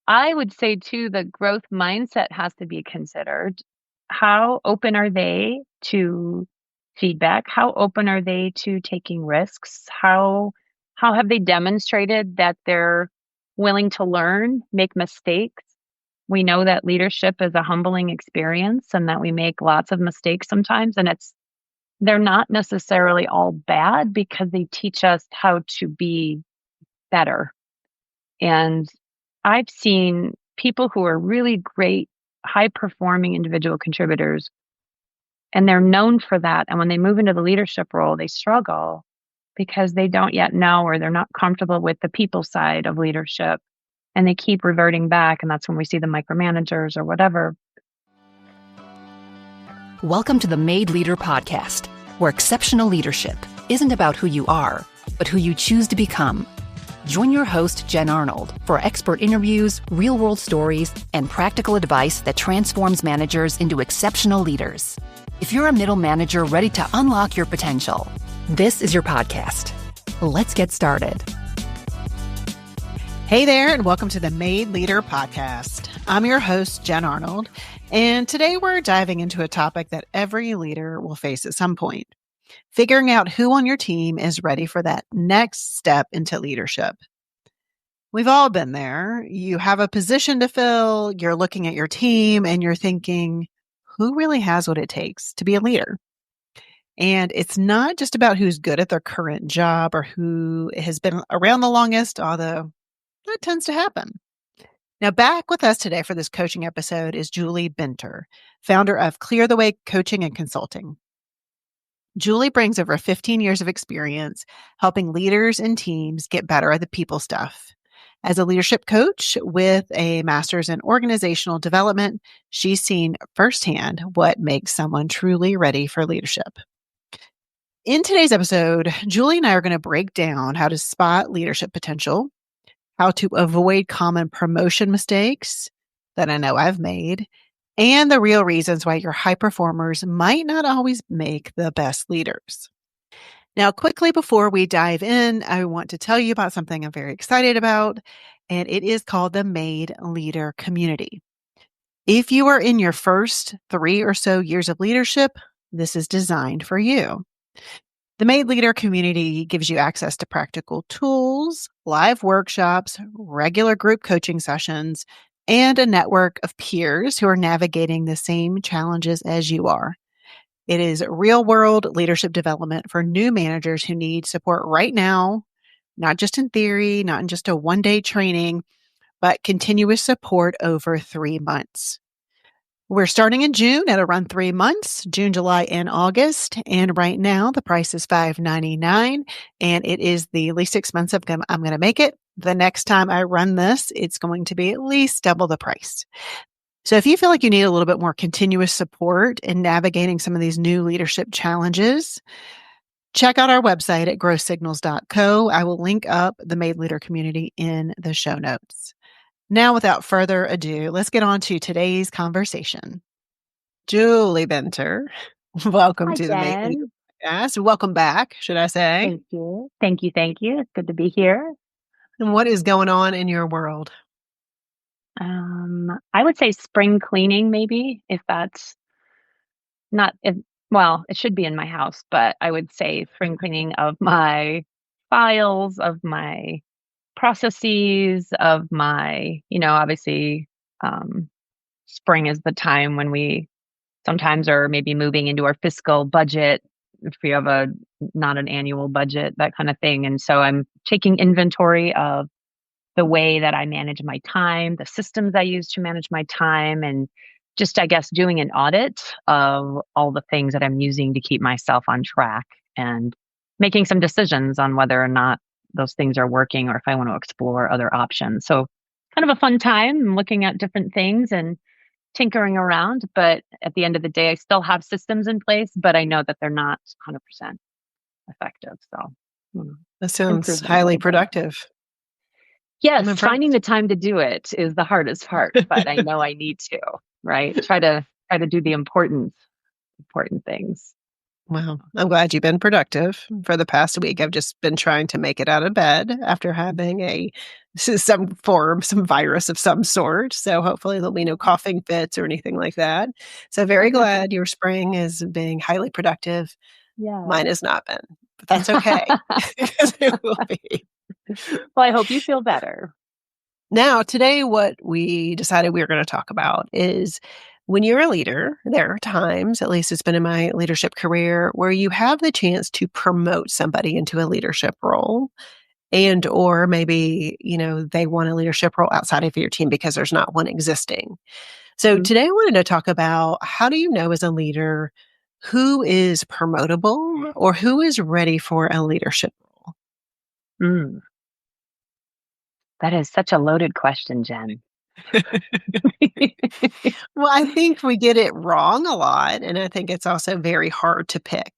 I would say too, the growth mindset has to be considered. How open are they to feedback? How open are they to taking risks? How have they demonstrated that they're willing to learn, make mistakes? We know that leadership is a humbling experience and that we make lots of mistakes sometimes, and they're not necessarily all bad because they teach us how to be better. And I've seen people who are really great, high performing individual contributors, and they're known for that. And when they move into the leadership role, they struggle because they don't yet know or they're not comfortable with the people side of leadership. And they keep reverting back. And that's when we see the micromanagers or whatever. Welcome to the Made Leader Podcast, where exceptional leadership isn't about who you are, but who you choose to become. Join your host, Jen Arnold, for expert interviews, real-world stories, and practical advice that transforms managers into exceptional leaders. If you're a middle manager ready to unlock your potential, this is your podcast. Let's get started. Hey there, and welcome to the Made Leader Podcast. I'm your host, Jen Arnold, and today we're diving into a topic that every leader will face at some point. Figuring out who on your team is ready for that next step into leadership. We've all been there. You have a position to fill, you're looking at your team, and you're thinking, who really has what it takes to be a leader? And it's not just about who's good at their current job or who has been around the longest, although that tends to happen. Now, back with us today for this coaching episode is Julie Binter, founder of Clear the Way Coaching and Consulting. Julie brings over 15 years of experience helping leaders and teams get better at the people stuff. As a leadership coach with a master's in organizational development, she's seen firsthand what makes someone truly ready for leadership. In today's episode, Julie and I are going to break down how to spot leadership potential, how to avoid common promotion mistakes that I know I've made, and the real reasons why your high performers might not always make the best leaders. Now, quickly before we dive in, I want to tell you about something I'm very excited about, and it is called the Made Leader Community. If you are in your first 3 or so years of leadership, this is designed for you. The Made Leader Community gives you access to practical tools, live workshops, regular group coaching sessions, and a network of peers who are navigating the same challenges as you are. It is real-world leadership development for new managers who need support right now, not just in theory, not in just a one-day training, but continuous support over 3 months. We're starting in June at around 3 months, June, July, and August. And right now, the price is $5.99, and it is the least expensive I'm going to make it. The next time I run this, it's going to be at least double the price. So if you feel like you need a little bit more continuous support in navigating some of these new leadership challenges, check out our website at growsignals.co. I will link up the Made Leader Community in the show notes. Now, without further ado, let's get on to today's conversation. Julie Binter, welcome Hi, to the Made Leader Jen. Podcast. Welcome back, should I say? Thank you. Thank you. Thank you. It's good to be here. And what is going on in your world? I would say spring cleaning, maybe, if that's not, if, well, it should be in my house, but I would say spring cleaning of my files, of my processes, of my, obviously, spring is the time when we sometimes are maybe moving into our fiscal budget. If we have not an annual budget, that kind of thing. And so I'm taking inventory of the way that I manage my time, the systems I use to manage my time, and just, I guess, doing an audit of all the things that I'm using to keep myself on track and making some decisions on whether or not those things are working or if I want to explore other options. So kind of a fun time. I'm looking at different things and tinkering around, but at the end of the day, I still have systems in place, but I know that they're not 100% effective. So That sounds improvement a highly little bit. productive. Yes, impressed. finding the time to do it is the hardest part, but I know I need to, right? Try to do the important things. Well, I'm glad you've been productive. For the past week, I've just been trying to make it out of bed after having some virus of some sort. So hopefully there'll be no coughing fits or anything like that. So very glad your spring is being highly productive. Yeah. Mine has not been, but that's okay because it will be. Well, I hope you feel better. Now, today, what we decided we were going to talk about is when you're a leader, there are times, at least it's been in my leadership career, where you have the chance to promote somebody into a leadership role. And, or maybe, they want a leadership role outside of your team because there's not one existing. So Mhm. today I wanted to talk about how do you know as a leader who is promotable or who is ready for a leadership role? Mm, that is such a loaded question, Jen. Well, I think we get it wrong a lot, and I think it's also very hard to pick,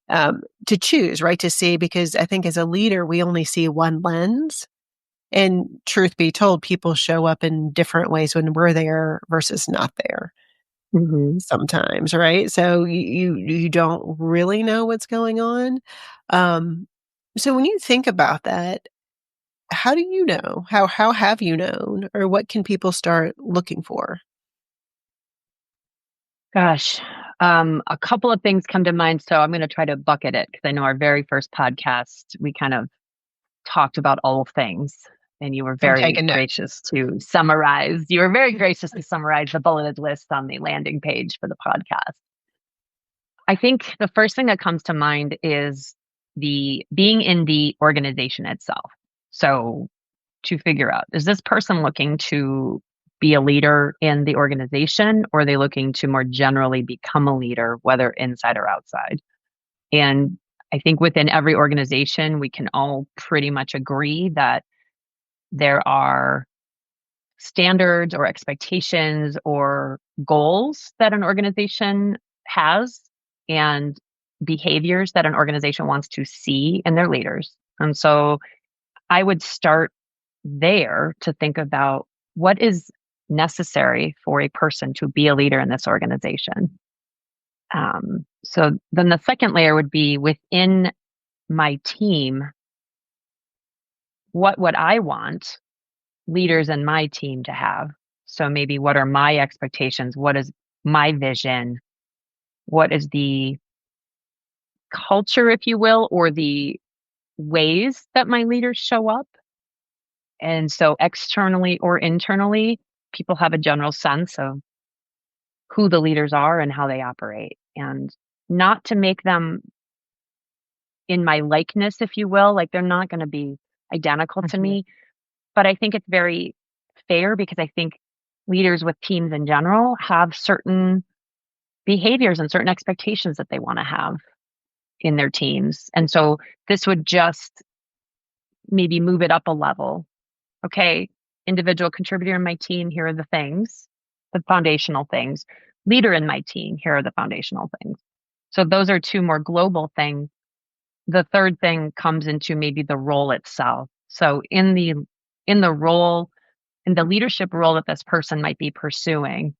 to choose, right? To see, because I think as a leader, we only see one lens. And truth be told, people show up in different ways when we're there versus not there Mhm. sometimes, right? So you don't really know what's going on. Um, so when you think about that, how do you know? How have you known, or what can people start looking for? Gosh, a couple of things come to mind, so I'm gonna try to bucket it because I know our very first podcast, we kind of talked about all things, and you were I'm very taking notes. gracious to summarize. You were very gracious to summarize the bulleted list on the landing page for the podcast. I think the first thing that comes to mind is the being in the organization itself. So to figure out, is this person looking to be a leader in the organization, or are they looking to more generally become a leader, whether inside or outside? And I think within every organization, we can all pretty much agree that there are standards or expectations or goals that an organization has and behaviors that an organization wants to see in their leaders. And so I would start there to think about what is necessary for a person to be a leader in this organization. So then the second layer would be within my team, what would I want leaders in my team to have? So maybe what are my expectations? What is my vision? What is the culture, if you will, or the ways that my leaders show up? And so externally or internally, people have a general sense of who the leaders are and how they operate. And not to make them in my likeness, if you will, like they're not going to be identical to Mhm. me. But I think it's very fair because I think leaders with teams in general have certain behaviors and certain expectations that they want to have in their teams. And so this would just maybe move it up a level. Okay, individual contributor in my team, here are the things, the foundational things. Leader in my team, here are the foundational things. So those are two more global things. The third thing comes into maybe the role itself. So in the role, in the leadership role that this person might be pursuing,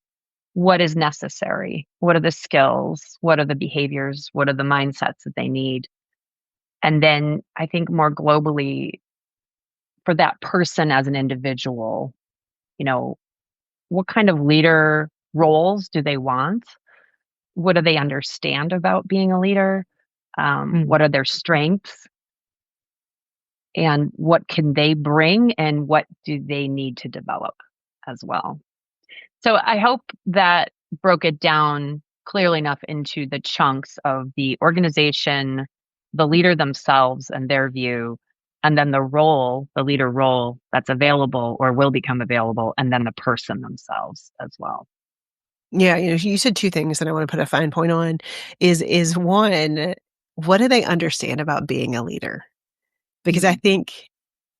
what is necessary? What are the skills? What are the behaviors? What are the mindsets that they need? And then I think more globally for that person as an individual, you know, what kind of leader roles do they want? What do they understand about being a leader? Mm. What are their strengths? And what can they bring? And what do they need to develop as well? So I hope that broke it down clearly enough into the chunks of the organization, the leader themselves and their view, and then the role, the leader role that's available or will become available, and then the person themselves as well. Yeah, you said 2 things that I wanna put a fine point on is one, what do they understand about being a leader? Because I Mm. think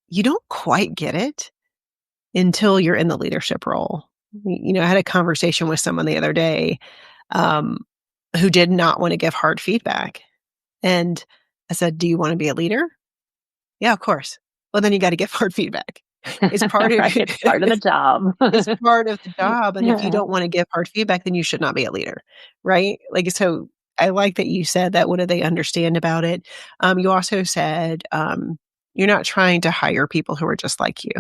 you don't quite get it until you're in the leadership role. I had a conversation with someone the other day, um, who did not wanna give hard feedback, and I said, "Do you wanna be a leader?" "Yeah, of course." "Well, then you gotta give hard feedback." It's part of Right, it's part of the job. It's part of the job, and if you Yeah. don't wanna give hard feedback, then you should not be a leader, right? Like, so I like that you said that. What do they understand about it? You also said you're not trying to hire people who are just like you.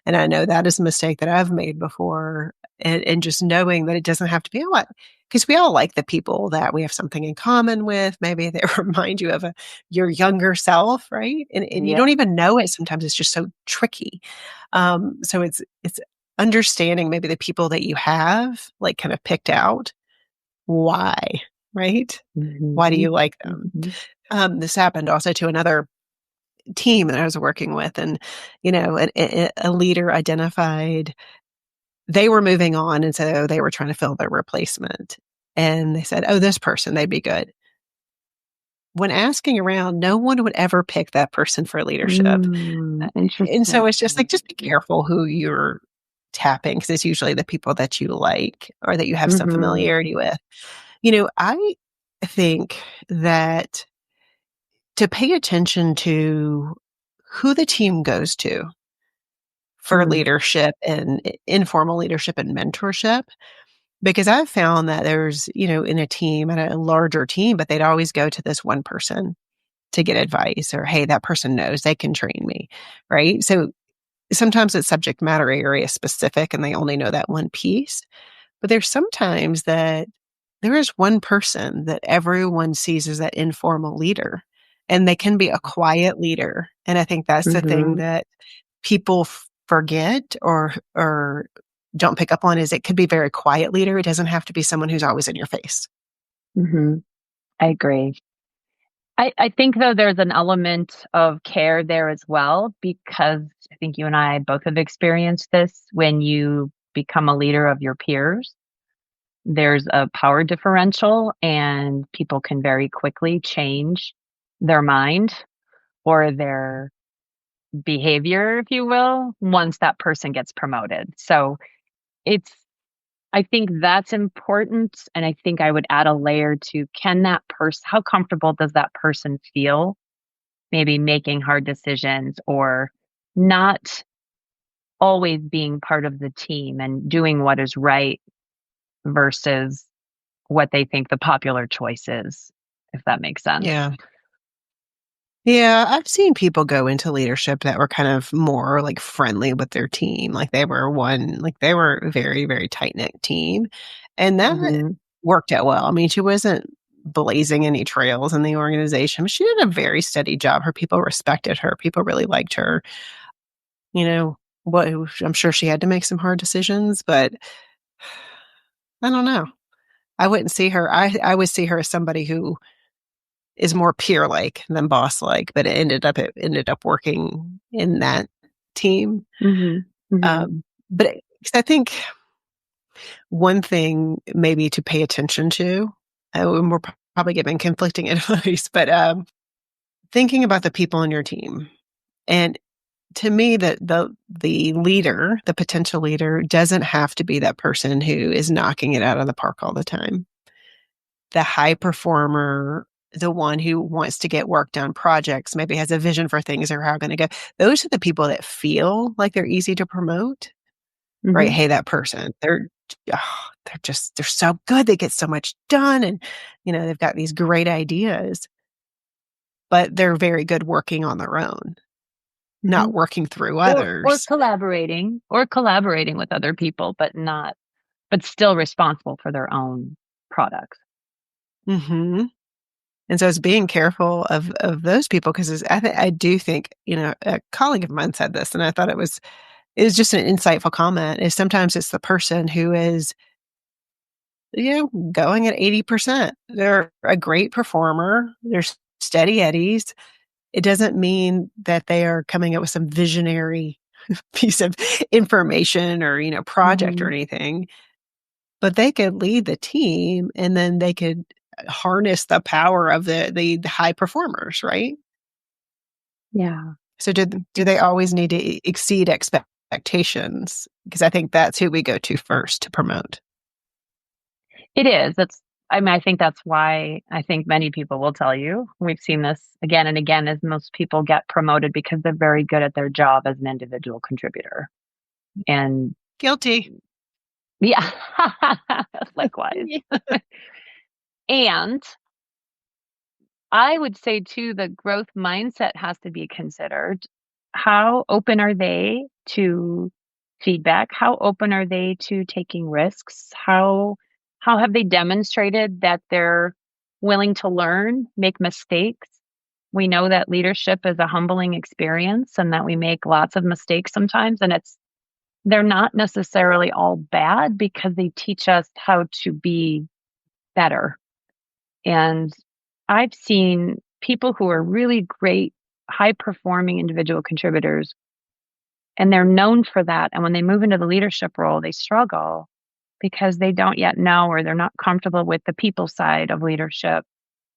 And I know that is a mistake that I've made before. And just knowing that it doesn't have to be a lot, because we all like the people that we have something in common with. Maybe they remind you of your younger self, right? And you Yep. don't even know it. Sometimes it's just so tricky. So it's understanding maybe the people that you have, like, kind of picked out. Why, right? Why do Mhm. you like them? Mhm. This happened also to another team that I was working with, and a leader identified they were moving on, and so they were trying to fill their replacement. And they said, "Oh, this person, they'd be good." When asking around, no one would ever pick that person for leadership. And so Interesting. it's just like, just be careful who you're tapping, because it's usually the people that you like or that you have some Mhm. familiarity with. I think that to pay attention to who the team goes to for Mm. leadership and informal leadership and mentorship. Because I've found that there's, in a team and a larger team, but they'd always go to this one person to get advice, or, hey, that person knows they can train me. Right. So sometimes it's subject matter area specific and they only know that one piece. But there's sometimes that there is one person that everyone sees as that informal leader, and they can be a quiet leader. And I think that's the thing Mhm. that people forget or don't pick up on, is it could be very quiet leader. It doesn't have to be someone who's always in your face. Mhm. I agree. I think, though, there's an element of care there as well, because I think you and I both have experienced this. When you become a leader of your peers, there's a power differential, and people can very quickly change their mind or their behavior, if you will, once that person gets promoted. So it's I think that's important, and I think I would add a layer to, can that person how comfortable does that person feel maybe making hard decisions, or not always being part of the team and doing what is right versus what they think the popular choice is, if that makes sense. Yeah. Yeah, I've seen people go into leadership that were kind of more like friendly with their team. Like they were a very, very tight knit team. And that Mhm. worked out well. I mean, she wasn't blazing any trails in the organization, but she did a very steady job. Her people respected her. People really liked her. You know, what I'm sure she had to make some hard decisions, but I don't know. I wouldn't see her. I would see her as somebody who is more peer like than boss like, but it ended up working in that team. Mhm. Mhm. But 'cause I think one thing maybe to pay attention to, and we're probably giving conflicting advice, but thinking about the people on your team. And to me, the leader, the potential leader, doesn't have to be that person who is knocking it out of the park all the time. The high performer, the one who wants to get work done, projects, maybe has a vision for things or how they're gonna go. Those are the people that feel like they're easy to promote, right? Mhm. Hey, that person, they're so good, they get so much done, and, they've got these great ideas, but they're very good working on their own, not Mhm. working through Or others. collaborating with other people, but still responsible for their own products. Mhm. And so it's being careful of those people, 'cause I do think, a colleague of mine said this, and I thought it was just an insightful comment, is sometimes it's the person who is, going at 80%. They're a great performer. They're steady eddies. It doesn't mean that they are coming up with some visionary piece of information or, project or Mhm. anything, but they could lead the team, and then they could harness the power of the high performers, right? Yeah. So do they always need to exceed expectations? Because I think that's who we go to first to promote. It is. I mean, I think that's why I think many people will tell you. We've seen this again and again, as most people get promoted because they're very good at their job as an individual contributor. And Guilty. yeah, likewise. Yeah. And I would say too, the growth mindset has to be considered. How open are they to feedback? How open are they to taking risks? How have they demonstrated that they're willing to learn, make mistakes? We know that leadership is a humbling experience and that we make lots of mistakes sometimes, and they're not necessarily all bad because they teach us how to be better. And I've seen people who are really great, high performing individual contributors, and they're known for that. And when they move into the leadership role, they struggle because they don't yet know or they're not comfortable with the people side of leadership.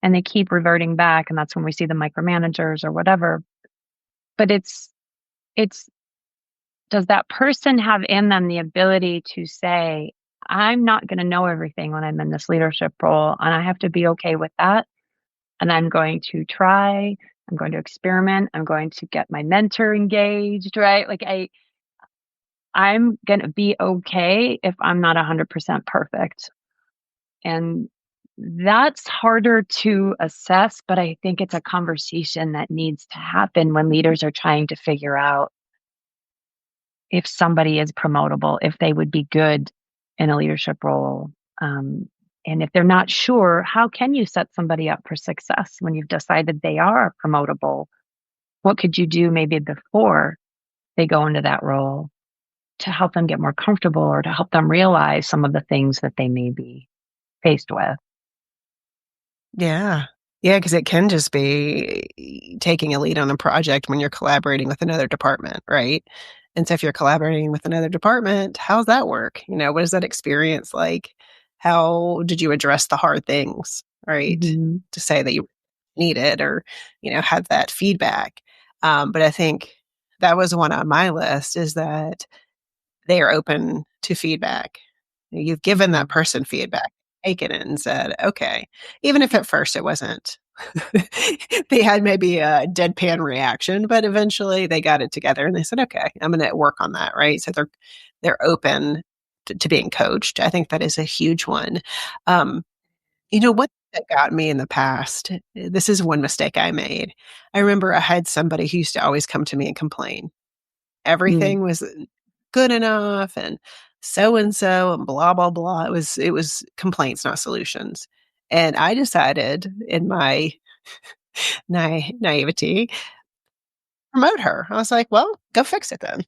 And they keep reverting back. And that's when we see the micromanagers or whatever. But it's, does that person have in them the ability to say, I'm not going to know everything when I'm in this leadership role, and I have to be okay with that? And I'm going to try, I'm going to experiment, I'm going to get my mentor engaged, right? Like I'm going to be okay if I'm not 100% perfect. And that's harder to assess, but I think it's a conversation that needs to happen when leaders are trying to figure out if somebody is promotable, if they would be good in a leadership role. And if they're not sure, how can you set somebody up for success when you've decided they are promotable? What could you do maybe before they go into that role to help them get more comfortable or to help them realize some of the things that they may be faced with? Yeah. Yeah, because it can just be taking a lead on a project when you're collaborating with another department, right? And so if you're collaborating with another department, how's that work? What is that experience like? How did you address the hard things, right? Mhm. To say that you need it or, had that feedback. But I think that was one on my list is that they are open to feedback. You've given that person feedback, taken it and said, okay, even if at first it wasn't, they had maybe a deadpan reaction, but eventually they got it together and they said, okay, I'm going to work on that. Right. So they're open to being coached. I think that is a huge one. Um, what that got me in the past, this is one mistake I made. I remember I had somebody who used to always come to me and complain. Mm. Everything was good enough and so and blah, blah, blah. It was complaints, not solutions. And I decided in my naivety, promote her. I was like, well, go fix it then.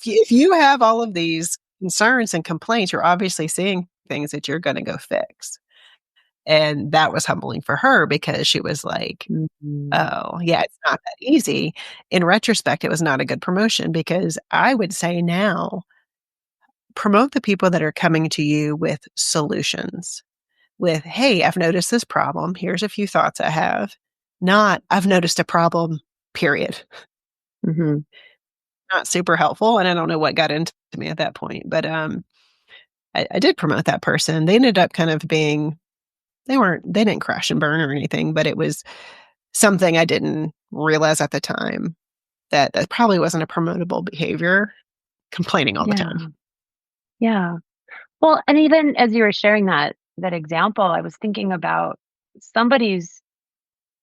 If you have all of these concerns and complaints, you're obviously seeing things that you're going to go fix. And that was humbling for her because she was like, Mhm. oh, yeah, it's not that easy. In retrospect, it was not a good promotion because I would say now, promote the people that are coming to you with solutions, with, hey, I've noticed this problem. Here's a few thoughts I have. Not, I've noticed a problem, period. Mhm. Not super helpful. And I don't know what got into me at that point. But I did promote that person. They ended up kind of being, they didn't crash and burn or anything, but it was something I didn't realize at the time that probably wasn't a promotable behavior, complaining all the Yeah. time. Yeah. Well, and even as you were sharing that example, I was thinking about somebody's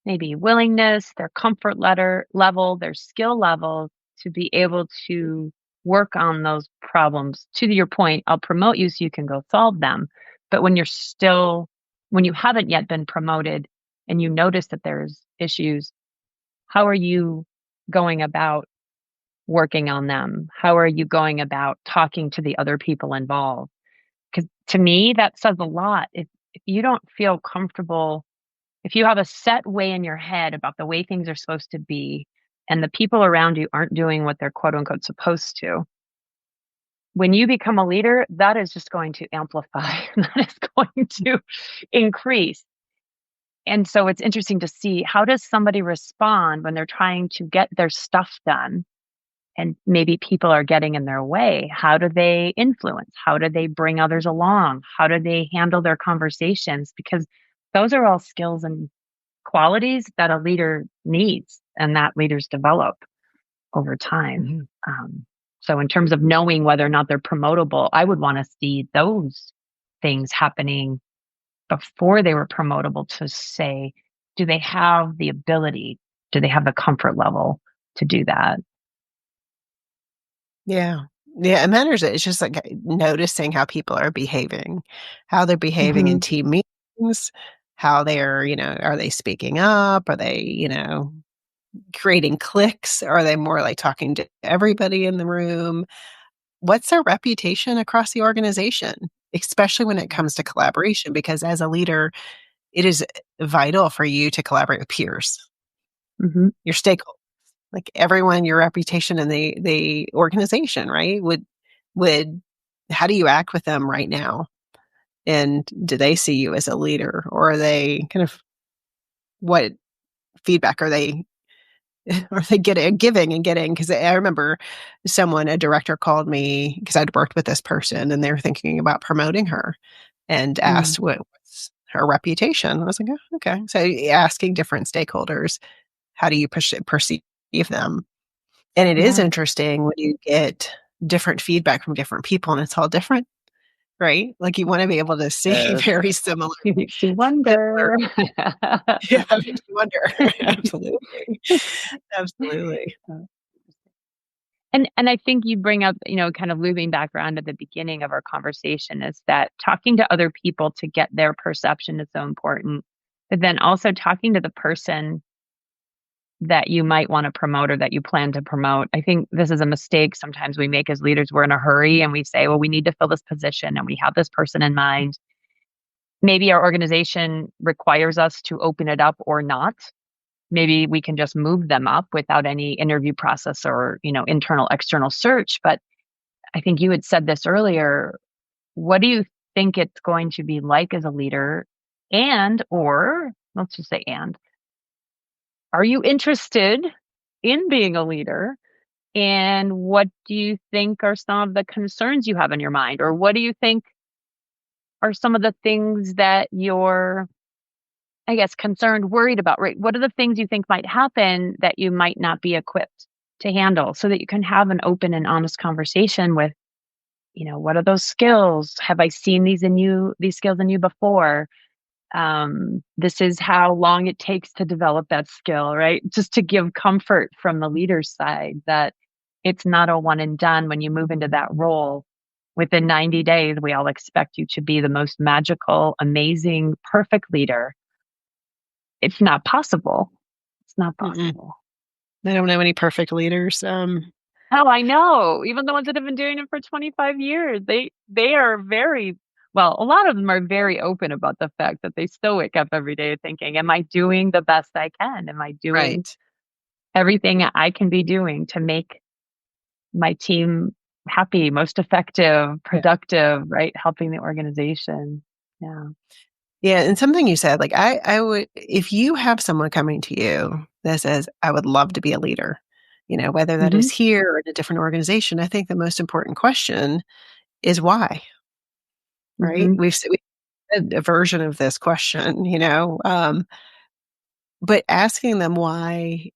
maybe willingness, their comfort level, their skill level to be able to work on those problems. To your point, I'll promote you so you can go solve them. But when you haven't yet been promoted and you notice that there's issues, how are you going about working on them? How are you going about talking to the other people involved? Because to me, that says a lot. If you don't feel comfortable, if you have a set way in your head about the way things are supposed to be, and the people around you aren't doing what they're quote unquote supposed to, when you become a leader, that is just going to amplify, that is going to increase. And so it's interesting to see, how does somebody respond when they're trying to get their stuff done and maybe people are getting in their way? How do they influence? How do they bring others along? How do they handle their conversations? Because those are all skills and qualities that a leader needs and that leaders develop over time. So, in terms of knowing whether or not they're promotable, I would want to see those things happening before they were promotable to say, do they have the ability? Do they have the comfort level to do that? Yeah. Yeah, it matters. It's just like noticing how people are behaving, how they're behaving in Hmm. team meetings, how they're, are they speaking up? Are they, creating cliques? Are they more like talking to everybody in the room? What's their reputation across the organization, especially when it Yeah. comes to collaboration? Because as a leader, it is vital for you to collaborate with peers, Hmm. your stakeholders, like everyone, your reputation in the organization, right? Would how do you act with them right now? And do they see you as a leader, or are they kind of what feedback are they are they giving and getting? Because I remember a director called me because I'd worked with this person and they were thinking about promoting her and Mm. asked what's her reputation. I was like, oh, okay. So asking different stakeholders, how do you perceive them? And it is Yeah. interesting when you get different feedback from different people and it's all different, right? Like you want to be able to see Yes. very similar, It makes you similar. wonder. Yeah, it makes you wonder. Absolutely. Absolutely. And I think you bring up, kind of looping back around at the beginning of our conversation is that talking to other people to get their perception is so important. But then also talking to the person that you might want to promote or that you plan to promote. I think this is a mistake sometimes we make as leaders. We're in a hurry and we say, well, we need to fill this position and we have this person in mind. Maybe our organization requires us to open it up or not. Maybe we can just move them up without any interview process or, internal, external search. But I think you had said this earlier. What do you think it's going to be like as a leader? Or let's just say, are you interested in being a leader? And what do you think are some of the concerns you have in your mind? Or what do you think are some of the things that you're, I guess, concerned, worried about, right? What are the things you think might happen that you might not be equipped to handle so that you can have an open and honest conversation with, what are those skills? Have I seen these skills in you before? This is how long it takes to develop that skill, right? Just to give comfort from the leader's side that it's not a one and done when you move into that role. Within 90 days, we all expect you to be the most magical, amazing, perfect leader. It's not possible. It's not Mm-mm. possible. I don't know any perfect leaders. Oh, I know. Even the ones that have been doing it for 25 years, they are very well, a lot of them are very open about the fact that they still wake up every day thinking, am I doing the best I can? Am I doing Right. everything I can be doing to make my team happy, most effective, Yeah. productive, right? Helping the organization. Yeah. Yeah. And something you said, like I would, if you have someone coming to you that says, I would love to be a leader, whether that Hmm. is here or in a different organization, I think the most important question is why, right? Hmm. We had a version of this question, but asking them why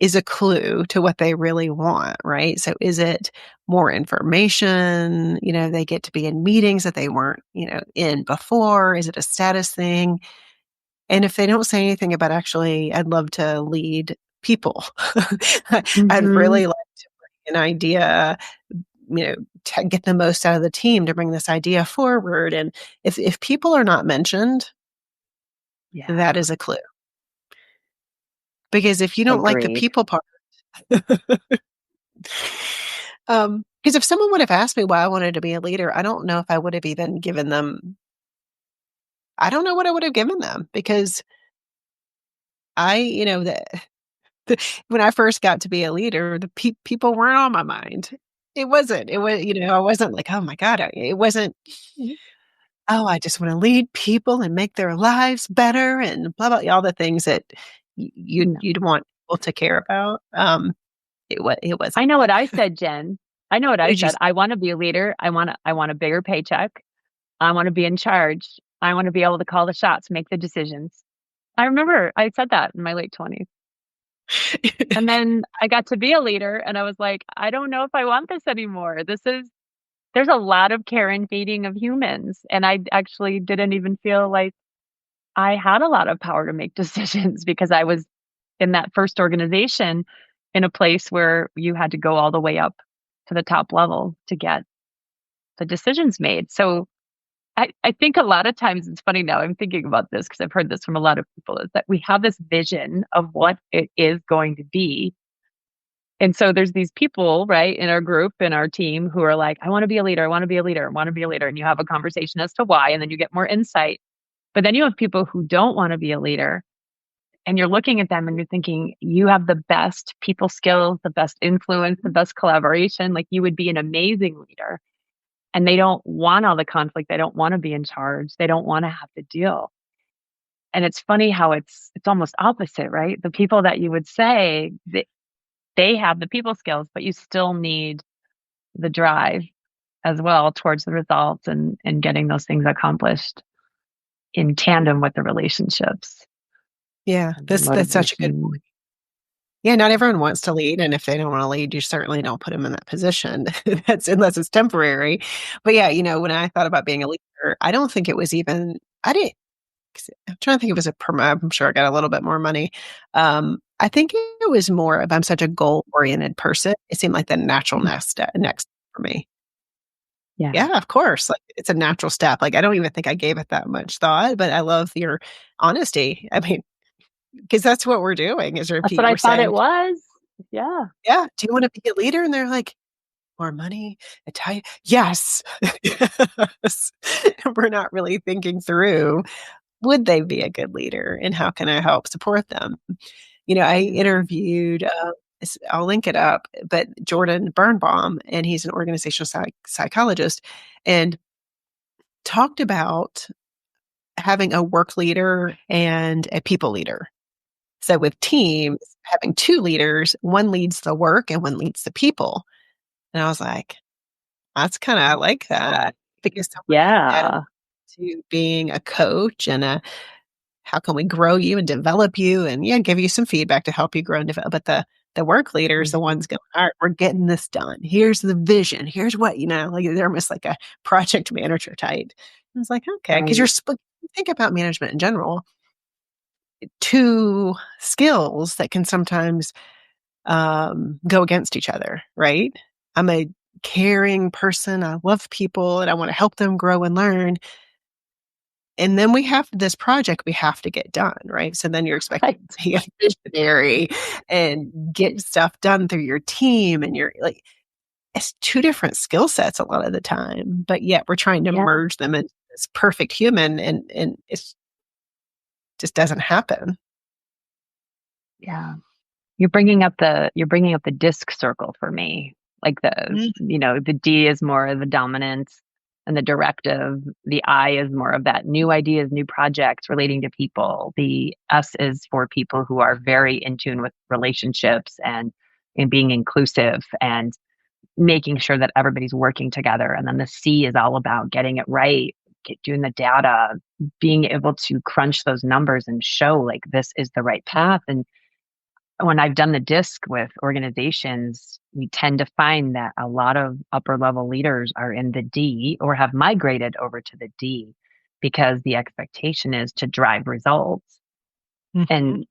is a clue to what they really want, right? So is it more information? They get to be in meetings that they weren't, in before. Is it a status thing? And if they don't say anything about actually, I'd love to lead people. I'd Hmm. really like to bring an idea, to get the most out of the team to bring this idea forward. And if people are not mentioned, Yeah. that is a clue. Because if you don't like the Agreed. people part, because if someone would have asked me why I wanted to be a leader, I don't know if I would have even given them I don't know what I would have given them because when I first got to be a leader, the people weren't on my mind. It was, I wasn't like, "Oh my god," it wasn't, Mhm. "Oh, I just wanna lead people and make their lives better," and blah, blah, all the things that No. you'd want people to care about. It I wasn't know that. what I said, Jen. I know what What I did you said. say? I want to be a leader. I want a bigger paycheck. I want to be in charge. I want to be able to call the shots, make the decisions. I remember I said that in my late 20s. And then I got to be a leader and I was like, I don't know if I want this anymore. There's a lot of care and feeding of humans. And I actually didn't even feel like I had a lot of power to make decisions because I was in that first organization in a place where you had to go all the way up to the top level to get the decisions made. So I think a lot of times it's funny now, I'm thinking about this because I've heard this from a lot of people, is that we have this vision of what it is going to be. And so there's these people, right, in our group, in our team who are like, I want to be a leader. I want to be a leader. I want to be a leader. And you have a conversation as to why, and then you get more insight. But then you have people who don't want to be a leader. And you're looking at them and you're thinking, you have the best people skills, the best influence, the best collaboration. Like you would be an amazing leader. And they don't want all the conflict. They don't want to be in charge. They don't want to have to deal. And it's funny how it's almost opposite, right? The people that you would say that they have the people skills, but you still need the drive as well towards the results and getting those things accomplished in tandem with the relationships Yeah, and the that's such a good motivation. point. Yeah, not everyone wants to lead, and if they don't wanna lead, you certainly don't put them in that position. That's unless it's temporary. But yeah, when I thought about being a leader, I don't think it was even I didn't 'cause I'm trying to think if it was I'm sure I got a little bit more money. I think it was more of I'm such a goal-oriented person. It seemed like the natural next for me. Yeah. Yeah, of course, like, it's a natural step. Like, I don't even think I gave it that much thought, but I love your honesty. I mean, because that's what we're doing is That's what repeat I we're thought it saying, was. Yeah. "Yeah, do you wanna be a leader?" And they're like, "More money, Yes. Yes. We're not really thinking through, would they be a good leader, and how can I help support them? I interviewed, I'll link it up, but Jordan Birnbaum, and he's an organizational psychologist, and talked about having a work leader and a people leader. So with teams, having two leaders, one leads the work and one leads the people. And I was like, I like that because so much of that Yeah. to being a coach and how can we grow you and develop you and yeah, give you some feedback to help you grow and develop. But the work leader is the Mhm. ones going, all right, we're getting this done. Here's the vision. Here's what, like they're almost like a project manager type. I was like, okay, because Right. think about management in general, two skills that can sometimes go against each other, right? I'm a caring person. I love people and I want to help them grow and learn. And then we have this project we have to get done, right? So then you're expected Right. to be a visionary and get stuff done through your team. And you're like, it's two different skill sets a lot of the time, but yet we're trying to Yeah. merge them into this perfect human and it's just doesn't happen. Yeah. You're bringing up the disc circle for me. Like Mm. the D is more of the dominance and the directive. The I is more of that new ideas, new projects relating to people. The S is for people who are very in tune with relationships and being inclusive and making sure that everybody's working together. And then the C is all about getting it right, doing the data, being able to crunch those numbers and show like this is the right path. And when I've done the disc with organizations, we tend to find that a lot of upper level leaders are in the D or have migrated over to the D because the expectation is to drive results. Mhm. And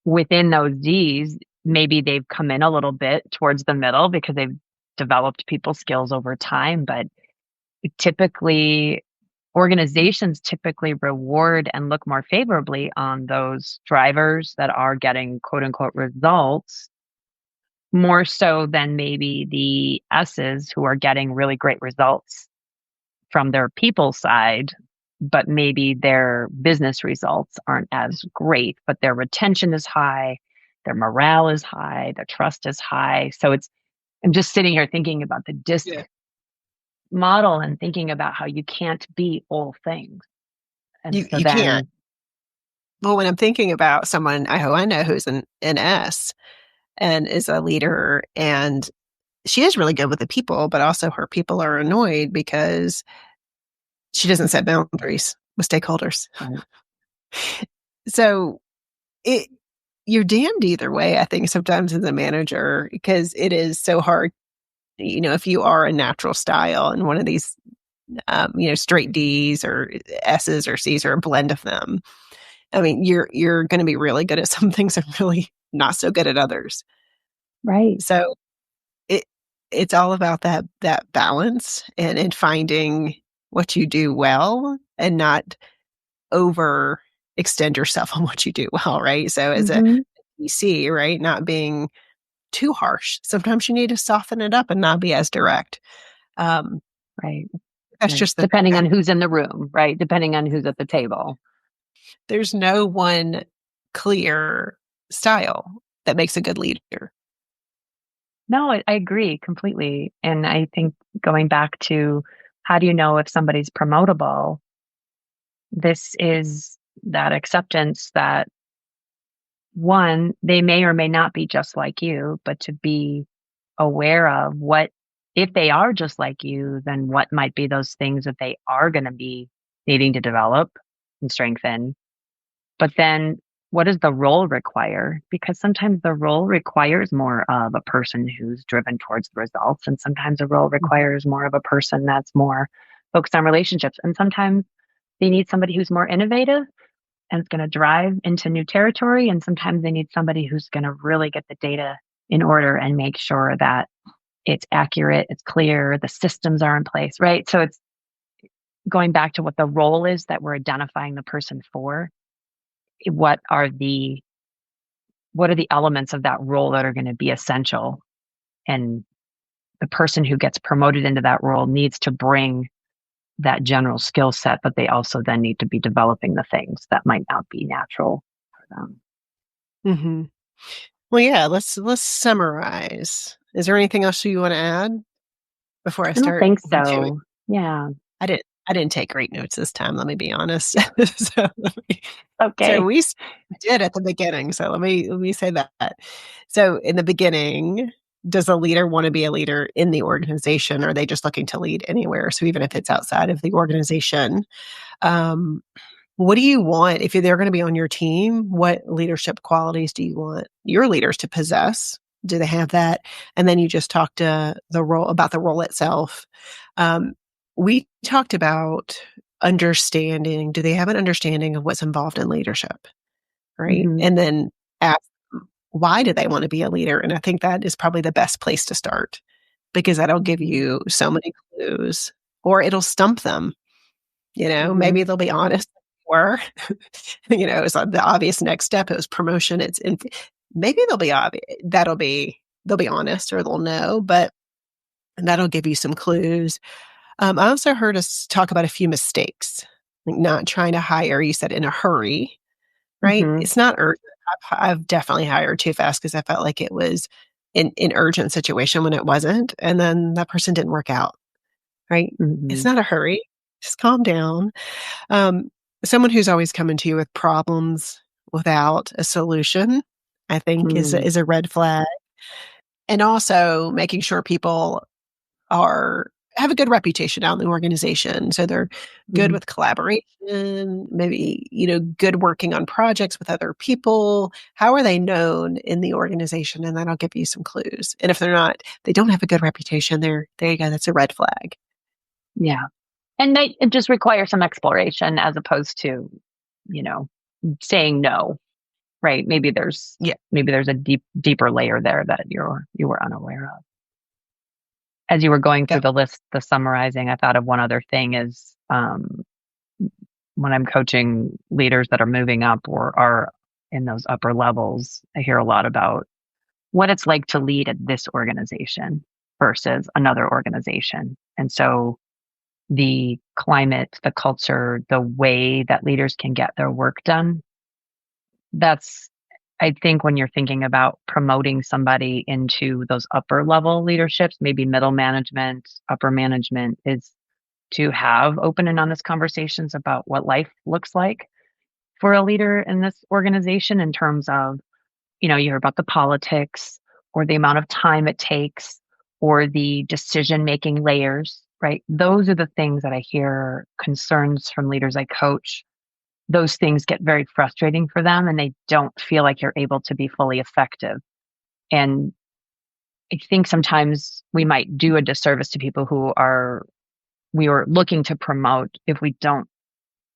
within those Ds, maybe they've come in a little bit towards the middle because they've developed people skills over time, but typically organizations typically reward and look more favorably on those drivers that are getting quote unquote results more so than maybe the S's who are getting really great results from their people side, but maybe their business results aren't as great, but their retention is high, their morale is high, their trust is high. So I'm just sitting here thinking about the disc Yeah. model and thinking about how you can't be all things. And so You can't. then, Well, when I'm thinking about someone who I know who's an S and is a leader, and she is really good with the people, but also her people are annoyed because she doesn't set boundaries with stakeholders. right, So it you're damned either way, I think, sometimes as a manager, because it is so hard, if you are a natural style and one of these, straight Ds or S's or C's or a blend of them. I mean, you're going to be really good at some things and really not so good at others. Right. So it it's all about that balance and finding what you do well and not over extend yourself on what you do well, right? So as a Mhm. PC, right, not being too harsh. Sometimes you need to soften it up and not be as direct. Um, Right. that's Right. just the Depending on who's in the room, right? Depending on who's at the table. there's no one clear style that makes a good leader. No, I agree completely. And I think going back to how do you know if somebody's promotable? This is that acceptance that one, they may or may not be just like you, but to be aware of what, if they are just like you, then what might be those things that they are going to be needing to develop and strengthen. But then what does the role require? Because sometimes the role requires more of a person who's driven towards the results. And sometimes the role Mhm. requires more of a person that's more focused on relationships. And sometimes they need somebody who's more innovative and it's going to drive into new territory. And sometimes they need somebody who's going to really get the data in order and make sure that it's accurate, it's clear, the systems are in place, right? So it's going back to what the role is that we're identifying the person for. What are the what are the elements of that role that are going to be essential? And the person who gets promoted into that role needs to bring that general skill set, but they also then need to be developing the things that might not be natural for them. Mhm. Well, yeah, let's summarize. Is there anything else you want to add before I I don't start think doing so. Yeah. I didn't take great notes this time, let me be honest. So, so Okay. we did at the beginning, so let me say that. So in the beginning, does a leader wanna be a leader in the organization, or are they just looking to lead anywhere? So even if it's outside of the organization, um, what do you want if they're gonna be on your team? What leadership qualities do you want your leaders to possess? Do they have that? And then you just talked the role itself. Um, we talked about understanding. Do they have an understanding of what's involved in leadership? Right. Hmm. And then ask them, why do they want to be a leader? And I think that is probably the best place to start because that'll give Hmm. you so many clues or it'll stump them. Hmm. Maybe they'll be honest or, it's the obvious next step. It was promotion. Maybe they'll be honest or they'll know, but that'll give you some clues. I also heard us talk about a few mistakes, like not trying to hire, you said in a hurry, right? Hmm. It's not urgent. I've definitely hired too fast because I felt like it was an urgent situation when it wasn't. And then that person didn't work out, right? It's Hmm. not a hurry. Just calm down. Um, someone who's always coming to you with problems without a solution, I think Hmm. is a red flag. And also making sure people are have a good reputation out in the organization. So they're good Hmm. with collaboration, maybe, good working on projects with other people. How are they known in the organization? And that'll give you some clues. And if they don't have a good reputation, there you go. That's a red flag. Yeah. And it just requires some exploration as opposed to, you know, saying no, right? Yeah. Maybe there's a deeper layer there that you were unaware of. As you were going through Yep. the list, the summarizing, I thought of one other thing is when I'm coaching leaders that are moving up or are in those upper levels, I hear a lot about what it's like to lead at this organization versus another organization. And so the climate, the culture, the way that leaders can get their work done, that's, I think, when you're thinking about promoting somebody into those upper level leaderships, maybe middle management, upper management, is to have open and honest conversations about what life looks like for a leader in this organization in terms of, you hear about the politics or the amount of time it takes or the decision making layers, right? Those are the things that I hear concerns from leaders I coach. Those things get very frustrating for them and they don't feel like you're able to be fully effective. And I think sometimes we might do a disservice to people we are looking to promote if we don't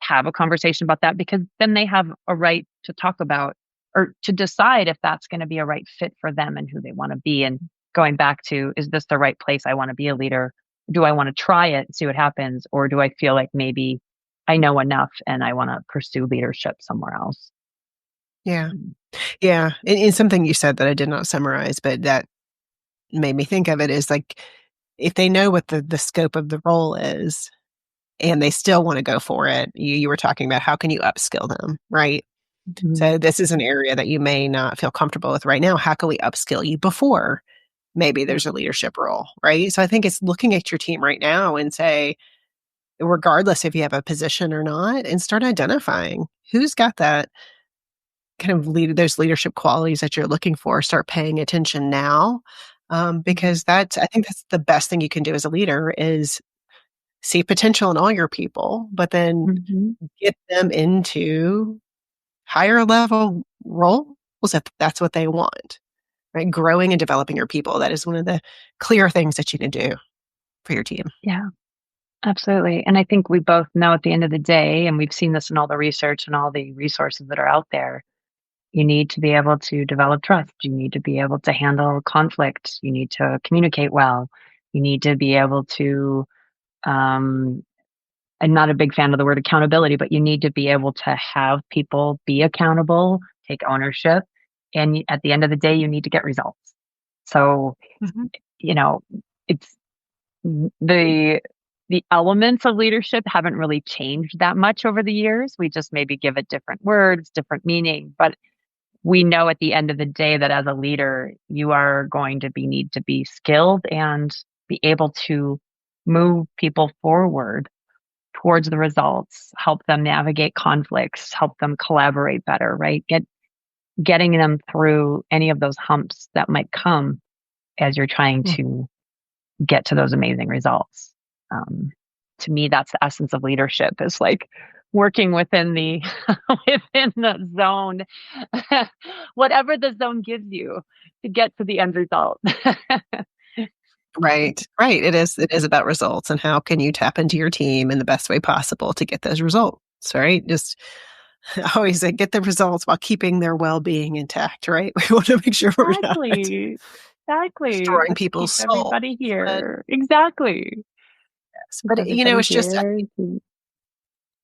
have a conversation about that, because then they have a right to talk about or to decide if that's going to be a right fit for them and who they want to be. And going back to, is this the right place I want to be a leader? Do I want to try it and see what happens? Or do I feel like maybe I know enough and I want to pursue leadership somewhere else? Yeah. Yeah. And something you said that I did not summarize, but that made me think of it is like, if they know what the scope of the role is and they still want to go for it, you were talking about how can you upskill them, right? Mhm. So this is an area that you may not feel comfortable with right now. How can we upskill you before maybe there's a leadership role, right? So I think it's looking at your team right now and say, regardless if you have a position or not, and start identifying who's got that kind of those leadership qualities that you're looking for. Start paying attention now, because I think that's the best thing you can do as a leader is see potential in all your people, but then Mhm. get them into higher level roles if that's what they want, right? Growing and developing your people. That is one of the clear things that you can do for your team. Yeah, absolutely. And I think we both know at the end of the day, and we've seen this in all the research and all the resources that are out there, you need to be able to develop trust. You need to be able to handle conflict. You need to communicate well. You need to be able to, um, I'm not a big fan of the word accountability, but you need to be able to have people be accountable, take ownership. And at the end of the day, you need to get results. So, Mhm. you know, it's the the elements of leadership haven't really changed that much over the years. We just maybe give it different words, different meaning, but we know at the end of the day that as a leader, you are going to need to be skilled and be able to move people forward towards the results, help them navigate conflicts, help them collaborate better, right? Getting them through any of those humps that might come as you're trying Mm. to get to those amazing results. Um, to me, that's the essence of leadership, is like working within the within the zone, whatever the zone gives you to get to the end result. Right, right. It is about results and how can you tap into your team in the best way possible to get those results, right? Just I always say get the results while keeping their well-being intact, right? We want to make sure we're not Exactly. Exactly. destroying Let's keep people's souls. everybody But here. Exactly. Keep everybody it's just here.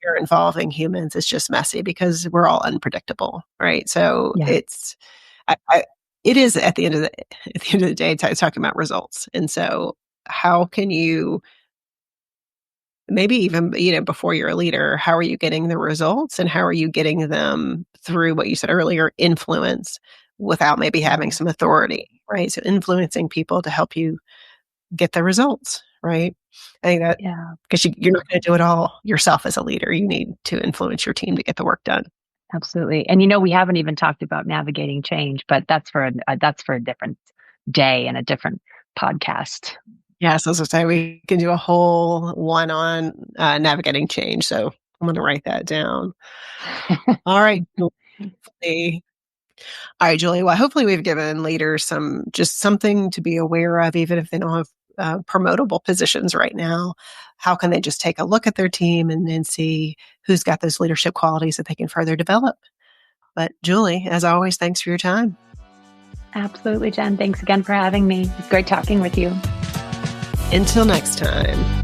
you're involving humans, it's just messy because we're all unpredictable, right? So Yeah. it is at the end of the day, it's talking about results. And so how can you maybe even, before you're a leader, how are you getting the results and how are you getting them through what you said earlier, influence without maybe having Yeah. some authority, right? So influencing people to help you get the results, right? I think that Yeah. because you're not going to do it all yourself as a leader. You need to influence your team to get the work done. Absolutely. And we haven't even talked about navigating change, but that's for a different day and a different podcast. Yes, as I say, we can do a whole one on navigating change. So I'm going to write that down. All right. Julie. All right, Julie. Well, hopefully we've given leaders just something to be aware of, even if they don't have promotable positions right now. How can they just take a look at their team and then see who's got those leadership qualities that they can further develop? But Julie, as always, thanks for your time. Absolutely, Jen. Thanks again for having me. It's great talking with you. Until next time.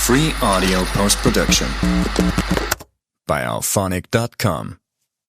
Free audio post-production by alphonic.com.